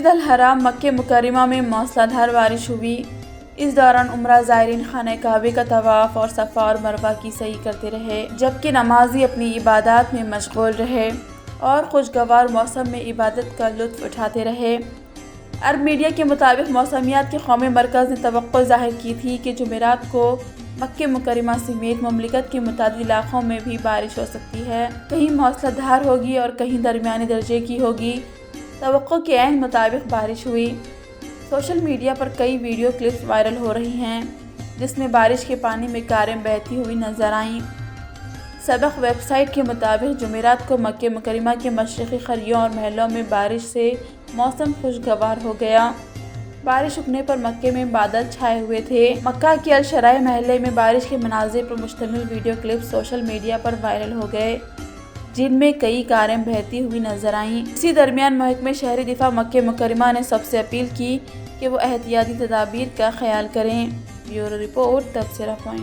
مسجد الحرام مکہ مکرمہ میں موسلادھار بارش ہوئی۔ اس دوران عمرہ زائرین خانہ کعبہ کا طواف اور صفا اور مروہ کی سعی کرتے رہے، جبکہ نمازی اپنی عبادات میں مشغول رہے اور خوشگوار موسم میں عبادت کا لطف اٹھاتے رہے۔ عرب میڈیا کے مطابق موسمیات کے قومی مرکز نے توقع ظاہر کی تھی کہ جمعرات کو مکہ مکرمہ سمیت مملکت کے متعدد علاقوں میں بھی بارش ہو سکتی ہے، کہیں موسلا دھار ہوگی اور کہیں درمیانے درجے کی ہوگی۔ توقع کے عین مطابق بارش ہوئی۔ سوشل میڈیا پر کئی ویڈیو کلپس وائرل ہو رہی ہیں جس میں بارش کے پانی میں کاریں بہتی ہوئی نظر آئیں۔ سبق ویب سائٹ کے مطابق جمعرات کو مکہ مکرمہ کے مشرقی قریوں اور محلوں میں بارش سے موسم خوشگوار ہو گیا۔ بارش رکنے پر مکہ میں بادل چھائے ہوئے تھے۔ مکہ کے الشرائع محلے میں بارش کے مناظر پر مشتمل ویڈیو کلپس سوشل میڈیا پر وائرل ہو گئے، جن میں کئی کاریں بہتی ہوئی نظر آئیں۔ اسی درمیان محکمہ شہری دفاع مکہ مکرمہ نے سب سے اپیل کی کہ وہ احتیاطی تدابیر کا خیال کریں۔ بیورو رپورٹ، تبصرہ پوائنٹ۔